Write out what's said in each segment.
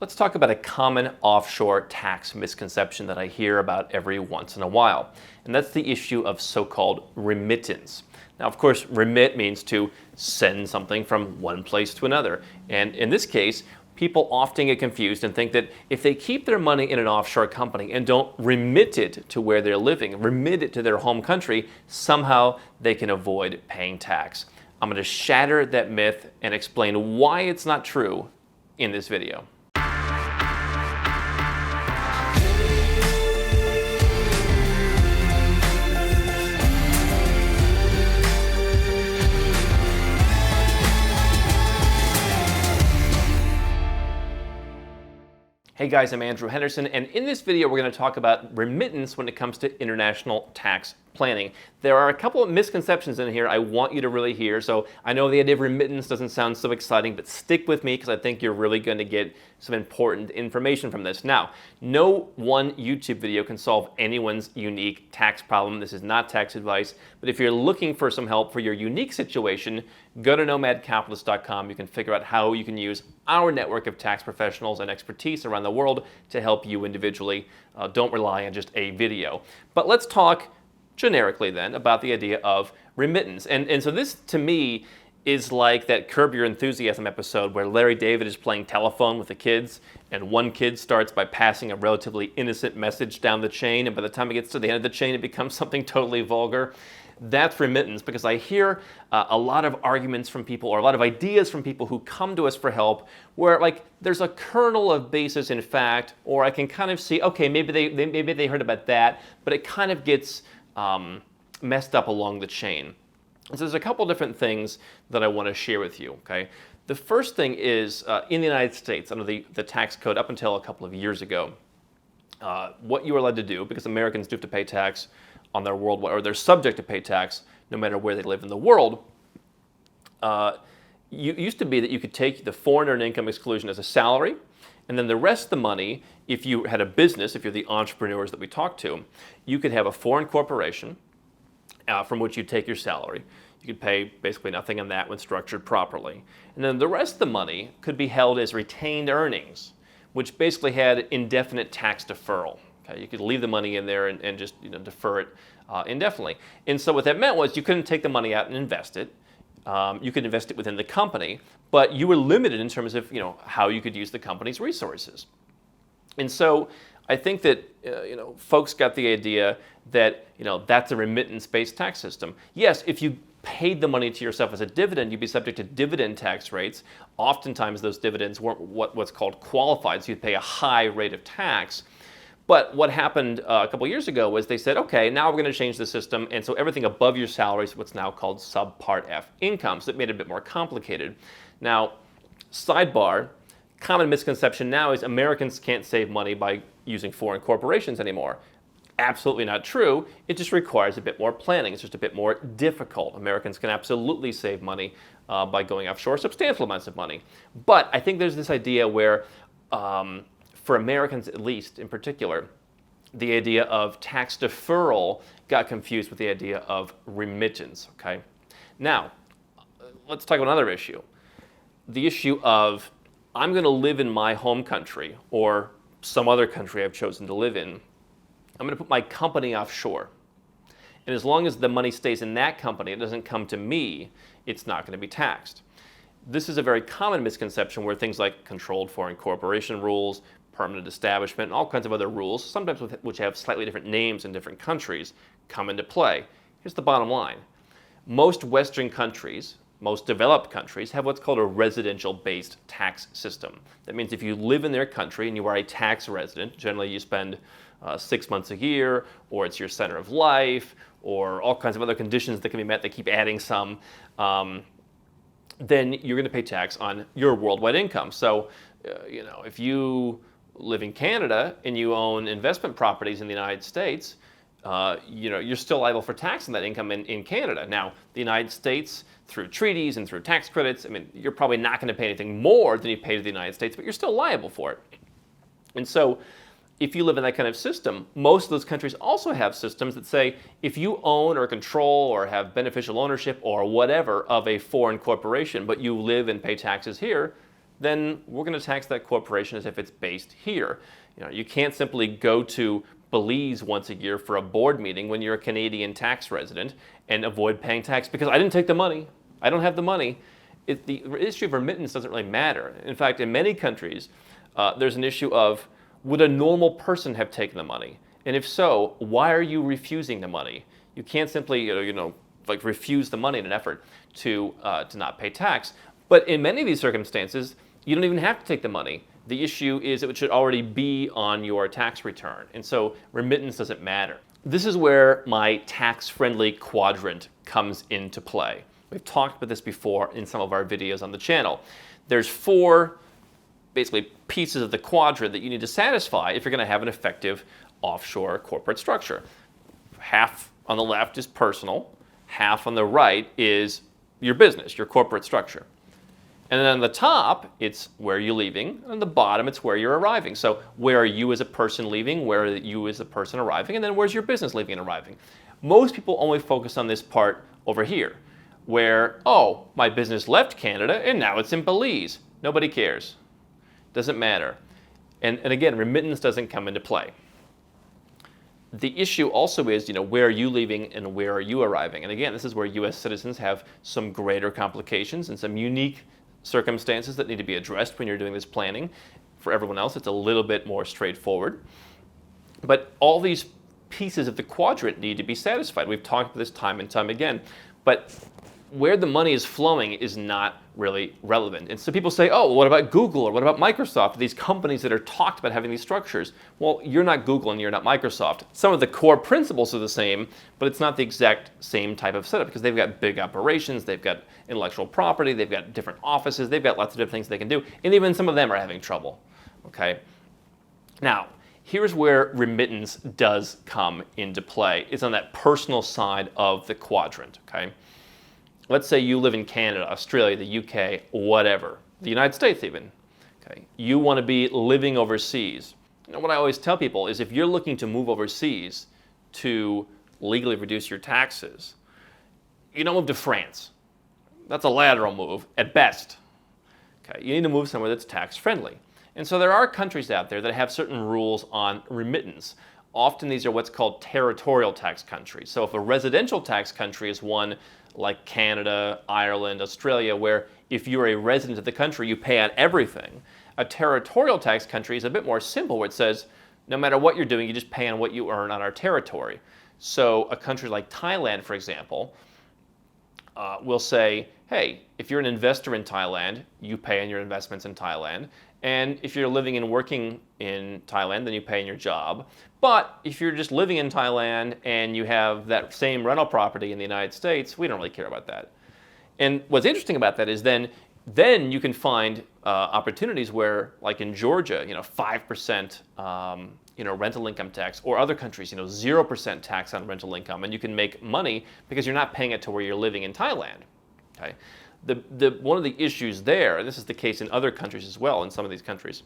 Let's talk about a common offshore tax misconception that I hear about every once in a while, and that's the issue of so-called remittance. Now, of course, remit means to send something from one place to another, and in this case, people often get confused and think that if they keep their money in an offshore company and don't remit it to where they're living, remit it to their home country, somehow they can avoid paying tax. I'm going to shatter that myth and explain why it's not true in this video. Hey guys, I'm Andrew Henderson, and in this video we're going to talk about remittance when it comes to international tax planning. There are a couple of misconceptions in here I want you to really hear, so I know the idea of remittance doesn't sound so exciting, but stick with me because I think you're really going to get some important information from this. Now, no one YouTube video can solve anyone's unique tax problem. This is not tax advice, but if you're looking for some help for your unique situation, go to nomadcapitalist.com. You can figure out how you can use our network of tax professionals and expertise around the world to help you individually. Don't rely on just a video. But let's talk generically then about the idea of remittance. And so this, to me, is like that Curb Your Enthusiasm episode where Larry David is playing telephone with the kids, and one kid starts by passing a relatively innocent message down the chain, and by the time it gets to the end of the chain, it becomes something totally vulgar. That's remittance, because I hear a lot of arguments from people, or a lot of ideas from people who come to us for help where like there's a kernel of basis in fact, or I can kind of see, okay, maybe they heard about that, but it kind of gets messed up along the chain. So there's a couple different things that I want to share with you, okay? The first thing is in the United States, under the tax code up until a couple of years ago, what you are allowed to do, because Americans do have to pay tax on their worldwide, or they're subject to pay tax no matter where they live in the world, it used to be that you could take the foreign earned income exclusion as a salary, and then the rest of the money, if you had a business, if you're the entrepreneurs that we talked to, you could have a foreign corporation from which you take your salary. You could pay basically nothing on that when structured properly. And then the rest of the money could be held as retained earnings, which basically had indefinite tax deferral. Okay? You could leave the money in there and just defer it indefinitely. And so what that meant was you couldn't take the money out and invest it. You could invest it within the company, but you were limited in terms of how you could use the company's resources. And so I think that folks got the idea that that's a remittance-based tax system. Yes, if you paid the money to yourself as a dividend, you'd be subject to dividend tax rates. Oftentimes those dividends weren't what's called qualified, so you'd pay a high rate of tax. But what happened a couple years ago was they said, okay, now we're going to change the system, and so everything above your salary is what's now called Subpart F income, so it made it a bit more complicated. Now, sidebar, common misconception now is Americans can't save money by using foreign corporations anymore. Absolutely not true. It just requires a bit more planning. It's just a bit more difficult. Americans can absolutely save money by going offshore, substantial amounts of money. But I think there's this idea where for Americans, at least in particular, the idea of tax deferral got confused with the idea of remittance, okay? Now, let's talk about another issue. The issue of I'm going to live in my home country or some other country I've chosen to live in. I'm going to put my company offshore. And as long as the money stays in that company, it doesn't come to me, it's not going to be taxed. This is a very common misconception where things like controlled foreign corporation rules, permanent establishment, and all kinds of other rules, sometimes which have slightly different names in different countries, come into play. Here's the bottom line. Most Western countries, most developed countries, have what's called a residential-based tax system. That means if you live in their country and you are a tax resident, generally you spend 6 months a year, or it's your center of life, or all kinds of other conditions that can be met, they keep adding some, then you're going to pay tax on your worldwide income. So, if you live in Canada and you own investment properties in the United States, you're still liable for tax on that income in Canada. Now, the United States, through treaties and through tax credits, you're probably not going to pay anything more than you pay to the United States, but you're still liable for it. And so, if you live in that kind of system, most of those countries also have systems that say if you own or control or have beneficial ownership or whatever of a foreign corporation, but you live and pay taxes here, then we're going to tax that corporation as if it's based here. You can't simply go to Belize once a year for a board meeting when you're a Canadian tax resident and avoid paying tax because I didn't take the money. I don't have the money. The issue of remittance doesn't really matter. In fact, in many countries, there's an issue of, would a normal person have taken the money? And if so, why are you refusing the money? You can't simply, like refuse the money in an effort to not pay tax. But in many of these circumstances, you don't even have to take the money. The issue is it should already be on your tax return. And so remittance doesn't matter. This is where my tax-friendly quadrant comes into play. We've talked about this before in some of our videos on the channel. There's 4 basically pieces of the quadrant that you need to satisfy if you're going to have an effective offshore corporate structure. Half on the left is personal, half on the right is your business, your corporate structure. And then on the top, it's where you're leaving. On the bottom, it's where you're arriving. So where are you as a person leaving? Where are you as a person arriving? And then where's your business leaving and arriving? Most people only focus on this part over here, where, oh, my business left Canada and now it's in Belize. Nobody cares. Doesn't matter. And again, remittance doesn't come into play. The issue also is, where are you leaving and where are you arriving? And again, this is where U.S. citizens have some greater complications and some unique circumstances that need to be addressed when you're doing this planning. For everyone else, it's a little bit more straightforward. But all these pieces of the quadrant need to be satisfied. We've talked about this time and time again. But where the money is flowing is not really relevant. And so people say, oh, well, what about Google or what about Microsoft? These companies that are talked about having these structures. Well, you're not Google and you're not Microsoft. Some of the core principles are the same, but it's not the exact same type of setup because they've got big operations, they've got intellectual property, they've got different offices, they've got lots of different things they can do, and even some of them are having trouble. Okay? Now, here's where remittance does come into play. It's on that personal side of the quadrant. Okay? Let's say you live in Canada, Australia, the UK, whatever, the United States even. Okay? You want to be living overseas. What I always tell people is if you're looking to move overseas to legally reduce your taxes, you don't move to France. That's a lateral move at best. Okay? You need to move somewhere that's tax friendly. And so there are countries out there that have certain rules on remittance. Often these are what's called territorial tax countries. So if a residential tax country is one like Canada, Ireland, Australia, where if you're a resident of the country, you pay on everything. A territorial tax country is a bit more simple, where it says, no matter what you're doing, you just pay on what you earn on our territory. So a country like Thailand, for example, will say, hey, if you're an investor in Thailand, you pay on your investments in Thailand. And if you're living and working in Thailand, then you pay in your job. But if you're just living in Thailand and you have that same rental property in the United States, we don't really care about that. And what's interesting about that is then you can find opportunities where, like in Georgia, 5% rental income tax, or other countries, 0% tax on rental income, and you can make money because you're not paying it to where you're living in Thailand. Okay? One of the issues there, and this is the case in other countries as well, in some of these countries,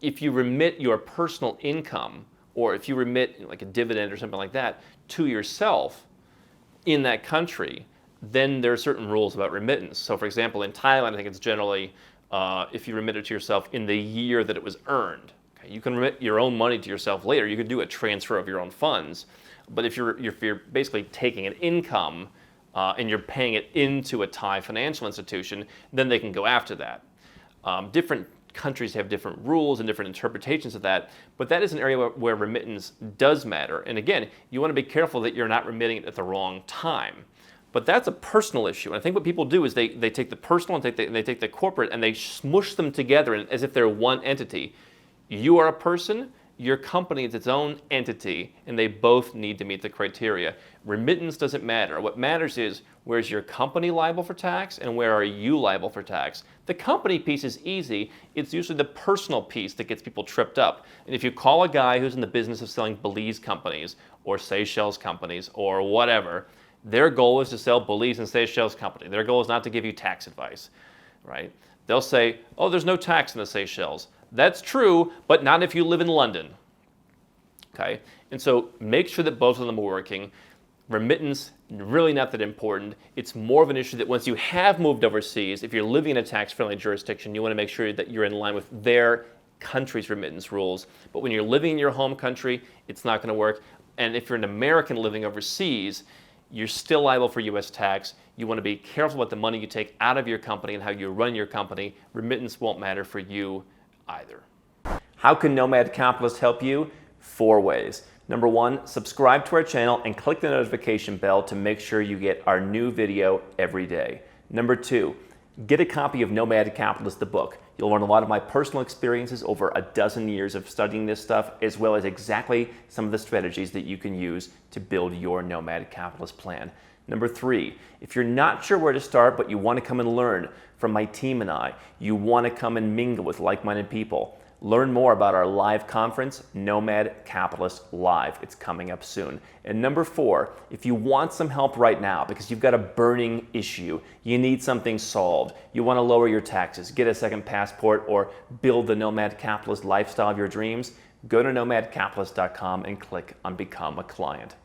if you remit your personal income, or if you remit like a dividend or something like that to yourself in that country, then there are certain rules about remittance. So for example, in Thailand, I think it's generally if you remit it to yourself in the year that it was earned. Okay? You can remit your own money to yourself later. You could do a transfer of your own funds. But if you're basically taking an income and you're paying it into a Thai financial institution, then they can go after that. Different countries have different rules and different interpretations of that, but that is an area where remittance does matter. And again, you want to be careful that you're not remitting it at the wrong time. But that's a personal issue. And I think what people do is they take the personal and they take the corporate and they smush them together as if they're one entity. You are a person, your company is its own entity, and they both need to meet the criteria. Remittance doesn't matter. What matters is, where's your company liable for tax and where are you liable for tax? The company piece is easy. It's usually the personal piece that gets people tripped up. And if you call a guy who's in the business of selling Belize companies or Seychelles companies or whatever, their goal is to sell Belize and Seychelles company. Their goal is not to give you tax advice, right? They'll say, oh, there's no tax in the Seychelles. That's true, but not if you live in London. Okay? And so make sure that both of them are working. remittance, really not that important. It's more of an issue that once you have moved overseas, if you're living in a tax-friendly jurisdiction, you want to make sure that you're in line with their country's remittance rules. But when you're living in your home country, it's not going to work. And if you're an American living overseas, you're still liable for U.S. tax. You want to be careful about the money you take out of your company and how you run your company. Remittance won't matter for you either. How can Nomad Capitalist help you? 4 ways. Number 1, subscribe to our channel and click the notification bell to make sure you get our new video every day. Number 2, get a copy of Nomad Capitalist, the book. You'll learn a lot of my personal experiences over a dozen years of studying this stuff, as well as exactly some of the strategies that you can use to build your Nomad Capitalist plan. Number 3, if you're not sure where to start, but you want to come and learn from my team and I, you want to come and mingle with like-minded people, learn more about our live conference, Nomad Capitalist Live. It's coming up soon. And number 4, if you want some help right now because you've got a burning issue, you need something solved, you want to lower your taxes, get a second passport, or build the Nomad Capitalist lifestyle of your dreams, go to nomadcapitalist.com and click on Become a Client.